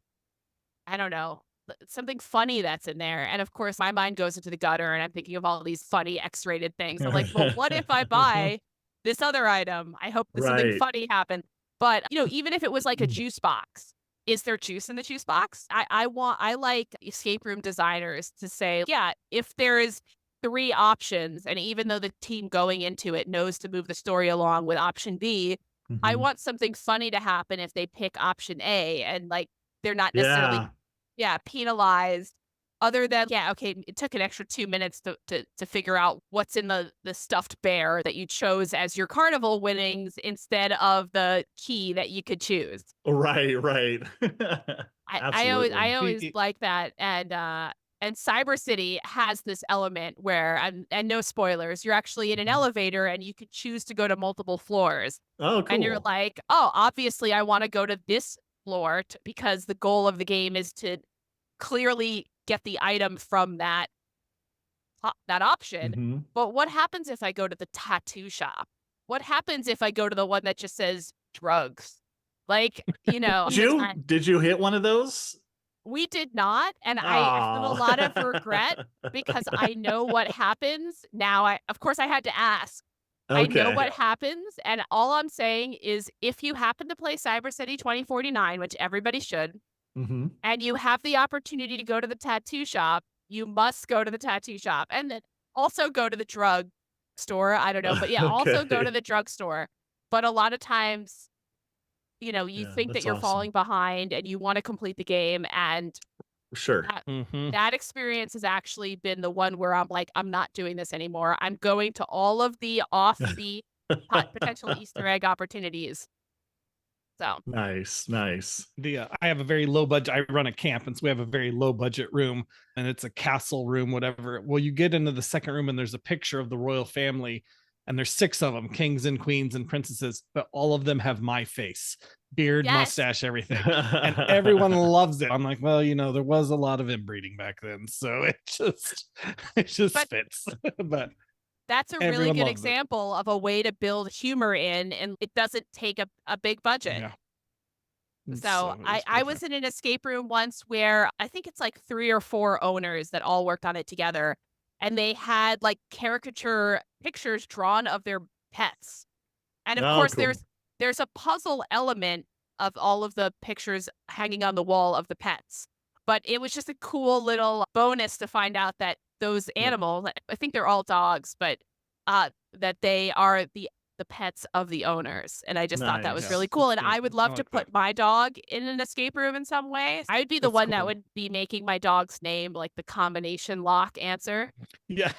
I don't know, something funny that's in there?" And of course, my mind goes into the gutter and I'm thinking of all these funny X-rated things. I'm like, "But what if I buy this other item? I hope that something Right. funny happens." But, even if it was like a juice box, is there juice in the juice box? I like escape room designers to say, yeah, if there is 3 options, and even though the team going into it knows to move the story along with option B, I Mhm. want something funny to happen if they pick option A, and, like, they're not necessarily, Yeah. yeah, penalized, other than, yeah, okay, it took an extra 2 minutes to figure out what's in the stuffed bear that you chose as your carnival winnings instead of the key that you could choose. Right, right. I Absolutely. always like that, and Cyber City has this element where, and no spoilers, you're actually in an Mhm. elevator and you could choose to go to multiple floors, Oh, and you're cool. like, "Oh, obviously I wanna go to this floor because the goal of the game is to clearly get the item from that option, Mhm. but what happens if I go to the tattoo shop? What happens if I go to the one that just says drugs?" Like, Did the you time did you hit one of those? we did not, and I have a Oh. lot of regret because I know what happens. Now of course, I had to ask. I know Okay. what happens, and all I'm saying is if you happen to play Cyber City 2049, which everybody should, Mhm. and you have the opportunity to go to the tattoo shop, you must go to the tattoo shop, and then also go to the drug store, I don't know, but yeah, also go to Okay. the drugstore. But a lot of times, you Yeah, think that that's you're awesome. falling behind and you wanna complete the game, and Sure. that Mhm. that experience has actually been the one where I'm like, "I'm not doing this anymore. I'm going to all of the offbeat potential Easter egg opportunities." So, Nice, nice. I have a very low budget. I run a camp, and so we have a very low budget room, and it's a castle room, whatever. Well, you get into the second room, and there's a picture of the royal family, and there's 6 of them, kings and queens and princesses, but all of them have my face, beard, yes. mustache, everything, and everyone loves it. I'm like, well, there was a lot of inbreeding back then, so it just But fits. But that's a really everyone good loves it. example of a way to build humor in, and it doesn't take a big budget. Yeah, So so it I was I perfect. was in an escape room once where I think it's like 3 or 4 owners that all worked on it together, and they had, like, caricature pictures drawn of their pets. And of Oh, course, cool. there's a puzzle element of all of the pictures hanging on the wall of the pets. But it was just a cool little bonus to find out that those Yep. animals, I think they're all dogs, but that they are the pets of the owners. And I just thought that was Yeah, really Nice. cool. it's And neat. I would I love to like that. put my dog in an escape room in some way. I would be the It's one that cool. would be making my dog's name like the combination lock answer. Yeah.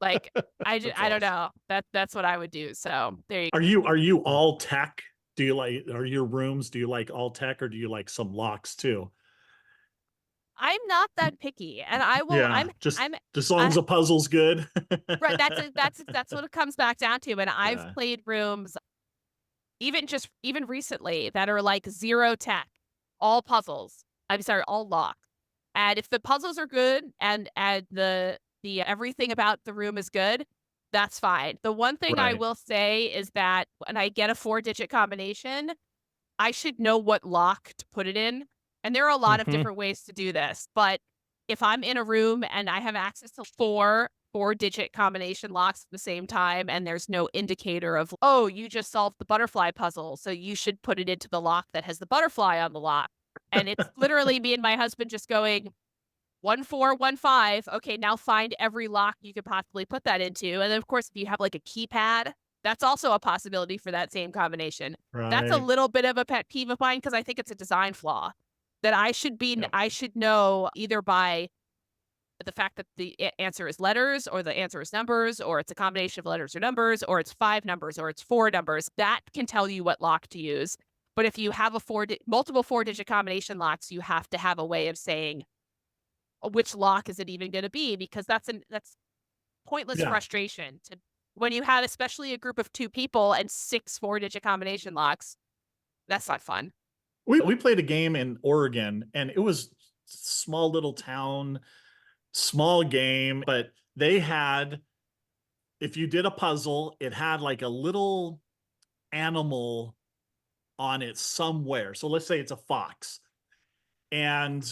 Like That's I don't awesome. know. That's what I would do. So there you Are you all tech? Do you like, are your rooms, do you like all tech or do you like some locks too? I'm not that picky, and I will. Yeah, I'm. just as long I, as the puzzle's good. right. That's what it comes back down to. And I've Yeah. played rooms, even recently, that are like zero tech, all puzzles. I'm sorry, all lock. And if the puzzles are good and the everything about the room is good, that's fine. The one thing I Right. will say is that when I get a 4-digit combination, I should know what lock to put it in. And there are a lot of different ways to do this. But if I'm in a room and I have access to four-digit combination locks at the same time, and there's no indicator of, oh, you just solved the butterfly puzzle, so you should put it into the lock that has the butterfly on the lock. And it's literally me and my husband just going, 1415. Okay, now find every lock you could possibly put that into. And then, of course, if you have like a keypad, that's also a possibility for that same combination. That's a Right. little bit of a pet peeve of mine because I think it's a design flaw that Yep. I should know either by the fact that the answer is letters or the answer is numbers, or it's a combination of letters or numbers, or it's 5 numbers or it's 4 numbers. That can tell you what lock to use. But if you have multiple 4-digit combination locks, you have to have a way of saying, which lock is it even going to be? Because that's pointless Yeah. frustration to when you have especially a group of 2 people and 6 4-digit combination locks. That's not fun. We played a game in Oregon and it was small little town, small game, but they had, if you did a puzzle, it had like a little animal on it somewhere. So let's say it's a fox. And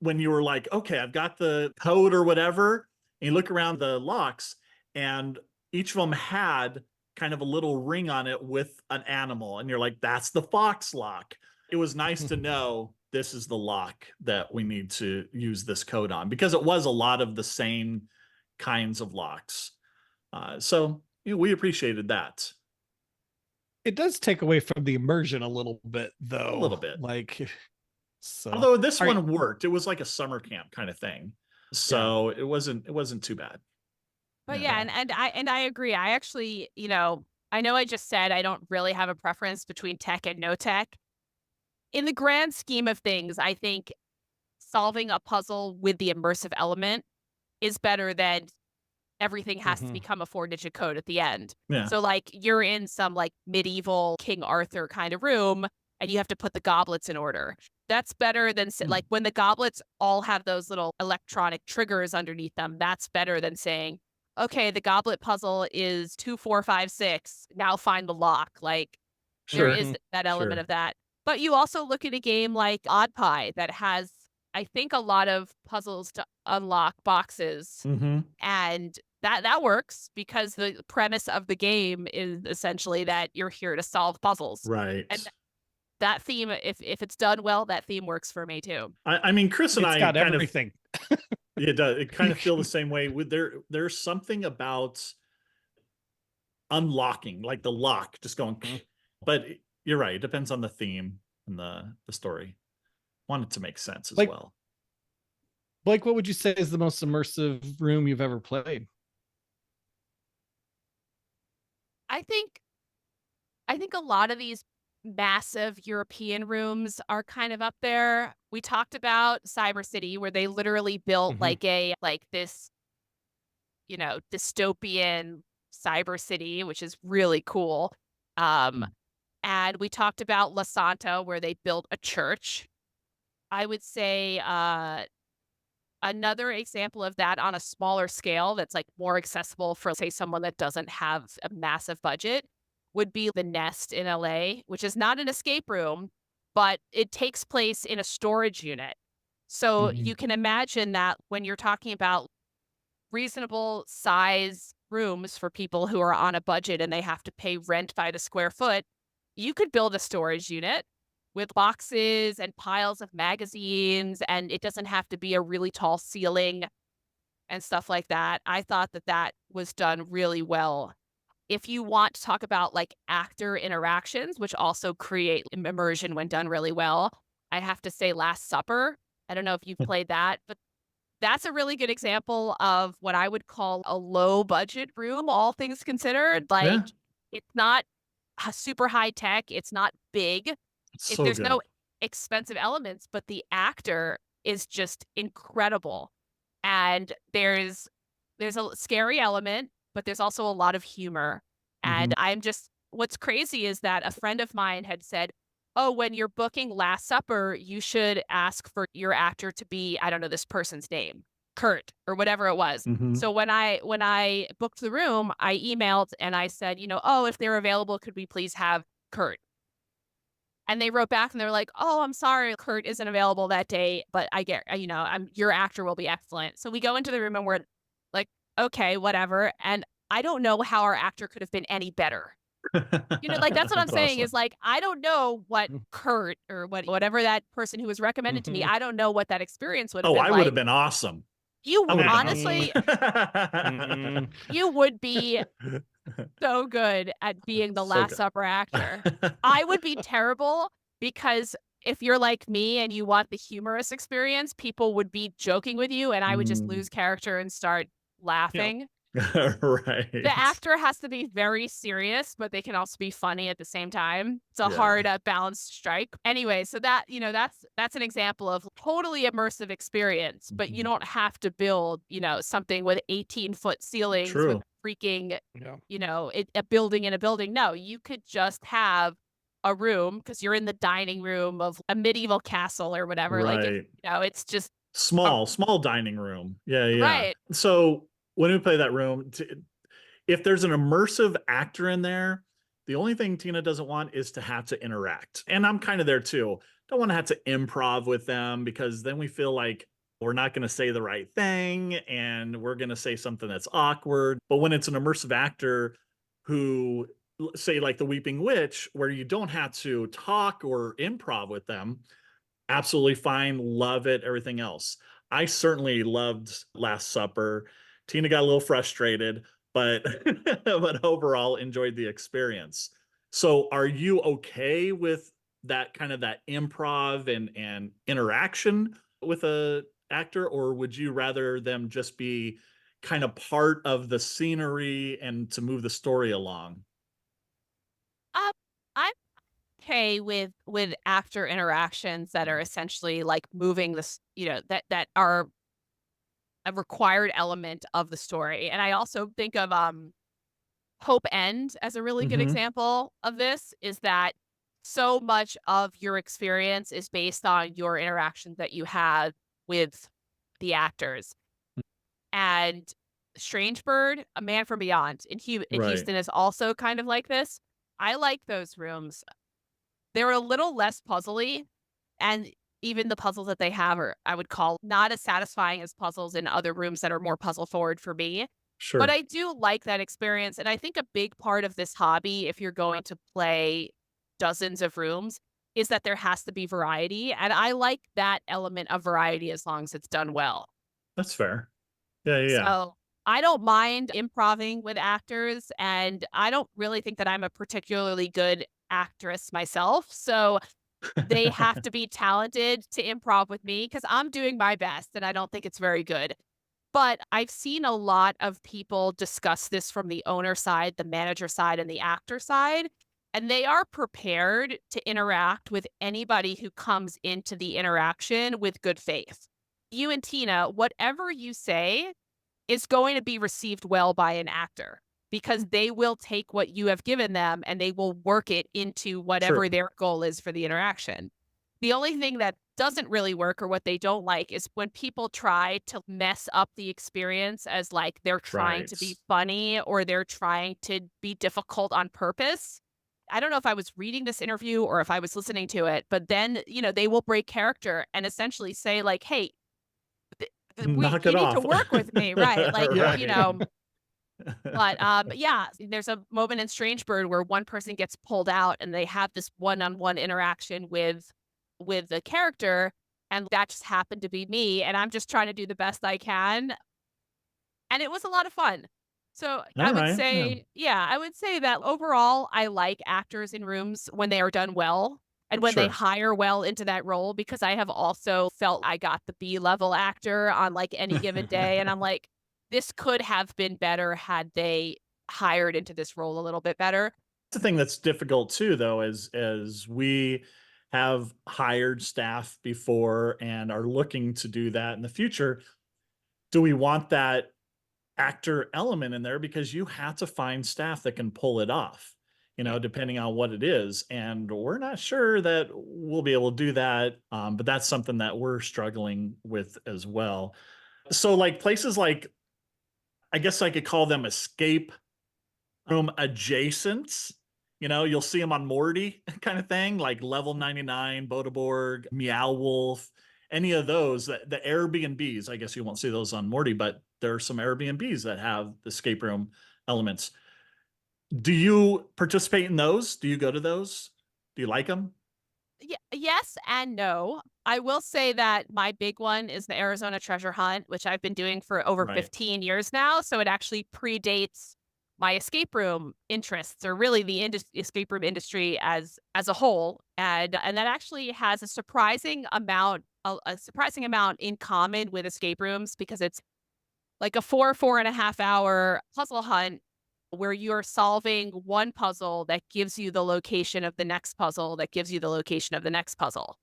when you were like, okay, I've got the code or whatever, and you look around the locks, and each of them had kind of a little ring on it with an animal, and you're like, that's the fox lock. It was nice to know this is the lock that we need to use this code on, because it was a lot of the same kinds of locks. So we appreciated that It does take away from the immersion a little bit, a though. little bit. Like, so Although this All right. one worked, it was like a summer camp kind of thing, so it wasn't too bad. But Yeah. yeah, and I agree. I actually, I know I just said I don't really have a preference between tech and no tech. In the grand scheme of things, I think solving a puzzle with the immersive element is better than everything has to become a 4-digit code at the end. Yeah. So like you're in some like medieval King Arthur kind of room and you have to put the goblets in order. That's better than like when the goblets all have those little electronic triggers underneath them. That's better than saying, okay, the goblet puzzle is 2, 4, 5, 6. Now find the lock. Like there Sure. is that element Sure. of that. But you also look at a game like Odd Pie that has, I think, a lot of puzzles to unlock boxes. And that works because the premise of the game is essentially that you're here to solve puzzles. Right. And that theme, if it's done well, that theme works for me too. I mean, Chris and It's I got kind everything. of it does. It kind of feel the same way. With there's something about unlocking, like the lock, just going. But you're right. It depends on the theme and the story. Want it to make sense as well. Blake, what would you say is the most immersive room you've ever played? I think a lot of these massive European rooms are kind of up there. We talked about Cyber City, where they literally built like this, dystopian cyber city, which is really cool. And we talked about La Santa, where they built a church. I would say another example of that on a smaller scale that's like more accessible for, say, someone that doesn't have a massive budget would be the Nest in LA, which is not an escape room, but it takes place in a storage unit. So you can imagine that when you're talking about reasonable size rooms for people who are on a budget and they have to pay rent by the square foot, you could build a storage unit with boxes and piles of magazines, and it doesn't have to be a really tall ceiling and stuff like that. I thought that was done really well. If you want to talk about like actor interactions, which also create immersion when done really well, I have to say Last Supper. I don't know if you've played that, but that's a really good example of what I would call a low budget room, all things considered. Like it's not super high tech. It's not big. So There's good. no expensive elements, but the actor is just incredible. And there's a scary element, but there's also a lot of humor. And what's crazy is that a friend of mine had said, "Oh, when you're booking Last Supper, you should ask for your actor to be, I don't know this person's name, Curt or whatever it was." Mhm. So when I booked the room, I emailed and I said, "Oh, if they're available, could we please have Curt?" And they wrote back and they were like, "Oh, I'm sorry, Curt isn't available that day, but I get, your actor will be excellent." So we go into the room and we're like, "Okay, whatever." And I don't know how our actor could have been any better. Like that's what I'm That's saying awesome. is like, I don't know what Curt or whatever that person who was recommended to me, I don't know what that experience would have Oh, been I would like. have been awesome. I You would have been honestly, awesome. you would be so good at being the So Last good. Supper actor. I would be terrible because if you're like me and you want the humorous experience, people would be joking with you and I would just Mm. lose character and start laughing. The Right. actor has to be very serious, but they can also be funny at the same time. It's a Yeah. hard balanced strike. Anyway, so that's an example of totally immersive experience, but you Mhm. don't have to build, something with 18-foot ceilings with True. freaking, Yeah. a building in a building. No, you could just have a room because you're in the dining room of a medieval castle or whatever. Like Right. it's just a, Small dining room. Yeah, yeah. right. So when we play that room, if there's an immersive actor in there, the only thing Tina doesn't want is to have to interact. And I'm kind of there too. Don't want to have to improv with them because then we feel like we're not going to say the right thing and we're going to say something that's awkward. But when it's an immersive actor who, say, like the Weeping Witch, where you don't have to talk or improv with them, absolutely fine. Love it. Everything else. I certainly loved Last Supper. Tina got a little frustrated, but but overall enjoyed the experience. So are you okay with that kind of that improv and interaction with a actor, or would you rather them just be kind of part of the scenery and to move the story along? Um, I'm okay with actor interactions that are essentially like moving this, that are a required element of the story. And I also think of Hope End as a really good Mhm. example of this is that so much of your experience is based on your interactions that you had with the actors. And Strange Bird, A Man from Beyond in Right. Houston is also kind of like this. I like those rooms. They're a little less puzzly, and even the puzzles that they have are, I would call, not as satisfying as puzzles in other rooms that are more puzzle forward for me. But Sure. I do like that experience, and I think a big part of this hobby, if you're going to play dozens of rooms, is that there has to be variety, and I like that element of variety as long as it's done well. That's fair. Yeah, yeah, yeah. So, I don't mind improving with actors, and I don't really think that I'm a particularly good actress myself, so they have to be talented to improv with me because 'cause I'm doing my best, and I don't think it's very good. But I've seen a lot of people discuss this from the owner side, the manager side, and the actor side, and they are prepared to interact with anybody who comes into the interaction with good faith. You and Tina, whatever you say is going to be received well by an actor because they will take what you have given them and they will work it into whatever True. their goal is for the interaction. The only thing that doesn't really work or what they don't like is when people try to mess up the experience as like they're trying Right. to be funny or they're trying to be difficult on purpose. I don't know if I was reading this interview or if I was listening to it, but then, they will break character and essentially say like, "Hey, Knock you it need to off. work with me," right? Like, Right. but yeah, there's a moment in Strange Bird where one person gets pulled out and they have this one-on-one interaction with the character, and that just happened to be me, and I'm just trying to do the best I can, and it was a lot of fun. So I would Alright, yeah. say, yeah, I would say that overall, I like actors in rooms when they are done well and when they Sure. hire well into that role because I have also felt I got the B-level actor on like any given day, and I'm like, this could have been better had they hired into this role a little bit better. The thing that's difficult too, though, is as we have hired staff before and are looking to do that in the future, do we want that actor element in there? Because you have to find staff that can pull it off, depending on what it is. And we're not sure that we'll be able to do that. But that's something that we're struggling with as well. So like places like, I guess I could call them escape room adjacents. You'll see them on Morty kind of thing, like Level 99, Bodeborg, Meow Wolf, any of those. The Airbnbs, I guess you won't see those on Morty, but there are some Airbnbs that have escape room elements. Do you participate in those? Do you go to those? Do you like them? Yes and no. I will say that my big one is the Arizona Treasure Hunt, which I've been doing for over Right. 15 years now. So it actually predates my escape room interests, or really the escape room industry as a whole. And that actually has a surprising amount in common with escape rooms, because it's like a 4.5 hour puzzle hunt where you're solving one puzzle that gives you the location of the next puzzle that gives you the location of the next puzzle.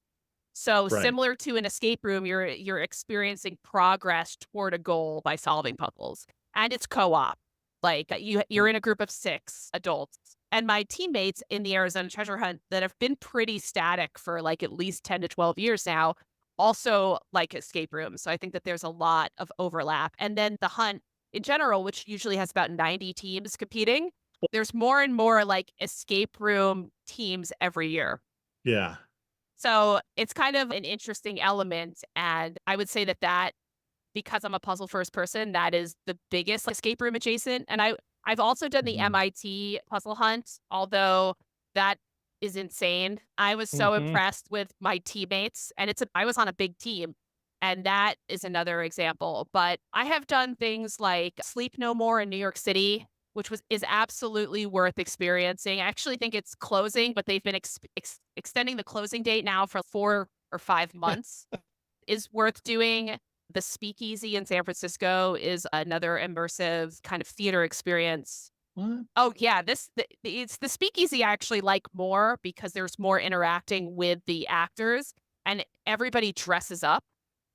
So Right. similar to an escape room, you're experiencing progress toward a goal by solving puzzles. And it's co-op. Like you're in a group of 6 adults. And my teammates in the Arizona Treasure Hunt that have been pretty static for like at least 10 to 12 years now also like escape rooms. So I think that there's a lot of overlap. And then the hunt in general, which usually has about 90 teams competing, there's more and more like escape room teams every year. Yeah. So it's kind of an interesting element. And I would say that because I'm a puzzle first person, that is the biggest escape room adjacent. And I've also done the MIT puzzle hunt, although that is insane. I was so impressed with my teammates, and I was on a big team. And that is another example. But I have done things like Sleep No More in New York City, which is absolutely worth experiencing. I actually think it's closing, but they've been extending the closing date now for 4 or 5 months. Is worth doing. The Speakeasy in San Francisco is another immersive kind of theater experience. What? Oh yeah, it's the Speakeasy I actually like more because there's more interacting with the actors and everybody dresses up.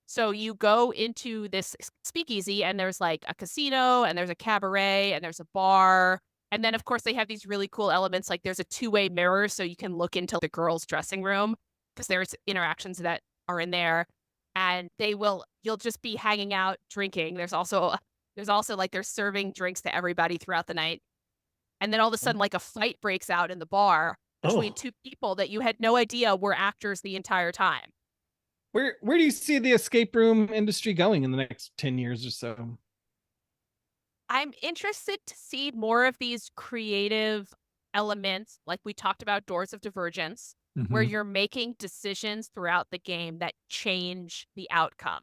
So you go into this speakeasy and there's like a casino and there's a cabaret and there's a bar. And then of course they have these really cool elements, like there's a 2-way mirror so you can look into the girls' dressing room because there's interactions that are in there. And you'll just be hanging out drinking. There's also like they're serving drinks to everybody throughout the night. And then all of a sudden like a fight breaks out in the bar between 2 people that you had no idea were actors the entire time. Where do you see the escape room industry going in the next 10 years or so? I'm interested to see more of these creative elements, like we talked about Doors of Divergence, where you're making decisions throughout the game that change the outcome.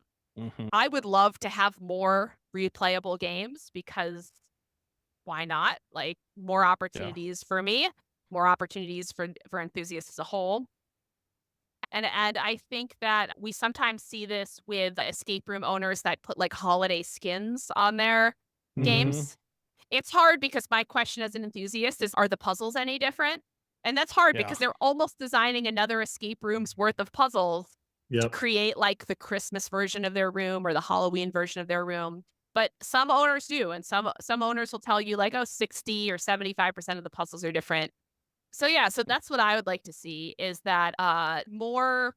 I would love to have more replayable games because why not? Like more opportunities for me, more opportunities for enthusiasts as a whole. And I think that we sometimes see this with escape room owners that put like holiday skins on their games. It's hard because my question as an enthusiast is, are the puzzles any different? And that's hard because they're almost designing another escape room's worth of puzzles to create like the Christmas version of their room or the Halloween version of their room. But some owners do. And some owners will tell you like, 60 or 75% of the puzzles are different. So yeah, so that's what I would like to see is that more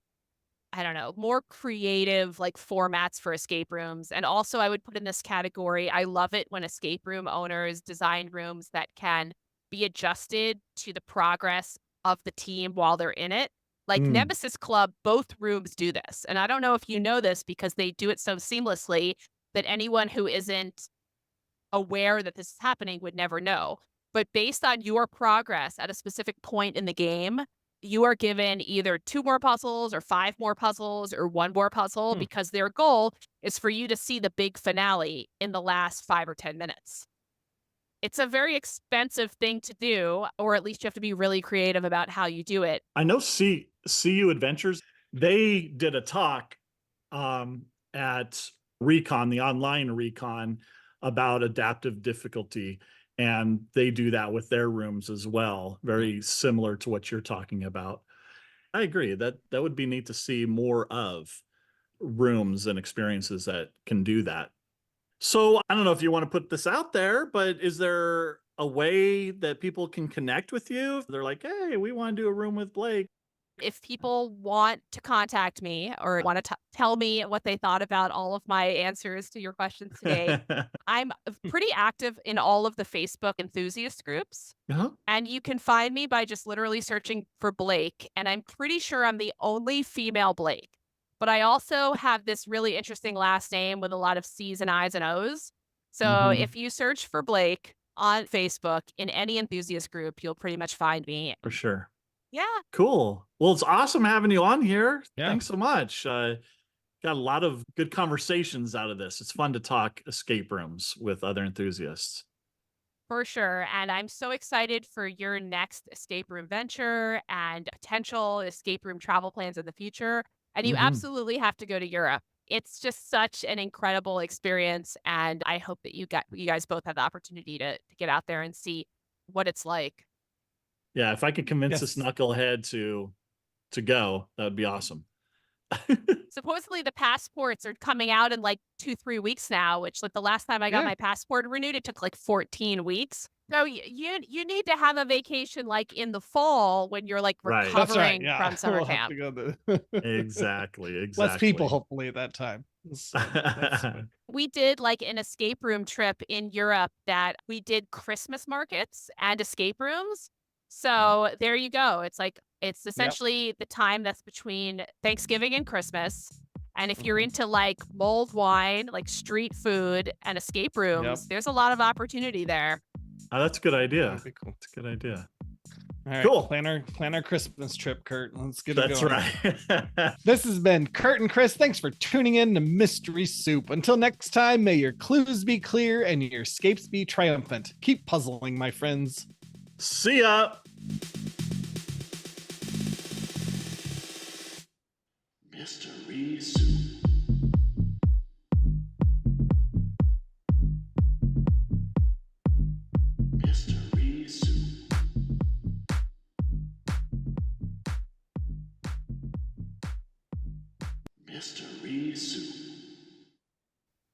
creative like formats for escape rooms. And also I would put in this category, I love it when escape room owners design rooms that can be adjusted to the progress of the team while they're in it. Like Nemesis Club, both rooms do this. And I don't know if you know this because they do it so seamlessly that anyone who isn't aware that this is happening would never know. But based on your progress at a specific point in the game, you are given either 2 more puzzles or 5 more puzzles or 1 more puzzle because their goal is for you to see the big finale in the last 5 or 10 minutes. It's a very expensive thing to do, or at least you have to be really creative about how you do it. I know CU Adventures, they did a talk at Recon, the online Recon, about adaptive difficulty. And they do that with their rooms as well, very similar to what you're talking about. I agree that that would be neat to see more of rooms and experiences that can do that. So I don't know if you want to put this out there, but is there a way that people can connect with you? They're like, hey, we want to do a room with Blake. If people want to contact me or want to tell me what they thought about all of my answers to your questions today, I'm pretty active in all of the Facebook enthusiast groups. Uh-huh. And you can find me by just literally searching for Blake. And I'm pretty sure I'm the only female Blake. But I also have this really interesting last name with a lot of C's and I's and O's. So if you search for Blake on Facebook in any enthusiast group, you'll pretty much find me. For sure. Yeah. Cool. Well, it's awesome having you on here. Yeah. Thanks so much. Got a lot of good conversations out of this. It's fun to talk escape rooms with other enthusiasts. For sure. And I'm so excited for your next escape room venture and potential escape room travel plans in the future. And you absolutely have to go to Europe. It's just such an incredible experience. And I hope that you guys both have the opportunity to get out there and see what it's like. Yeah, if I could convince this knucklehead to go, that would be awesome. Supposedly the passports are coming out in like 2-3 weeks now, which like the last time I got my passport renewed, it took like 14 weeks. So you need to have a vacation like in the fall when you're like recovering from summer We'll camp. have to go Exactly. Less people, hopefully, at that time. So We did like an escape room trip in Europe that we did Christmas markets and escape rooms. So there you go. It's essentially the time that's between Thanksgiving and Christmas. And if you're into like mulled wine, like street food and escape rooms, there's a lot of opportunity there. Oh, that's a good idea. That'd be cool. That's a good idea. All right, cool. Plan our Christmas trip, Curt. Let's get it That's going. right. This has been Curt and Chris. Thanks for tuning in to Mystery Soup. Until next time, may your clues be clear and your escapes be triumphant. Keep puzzling, my friends. See ya. Mystery Soup. Mystery Soup. Mystery Soup.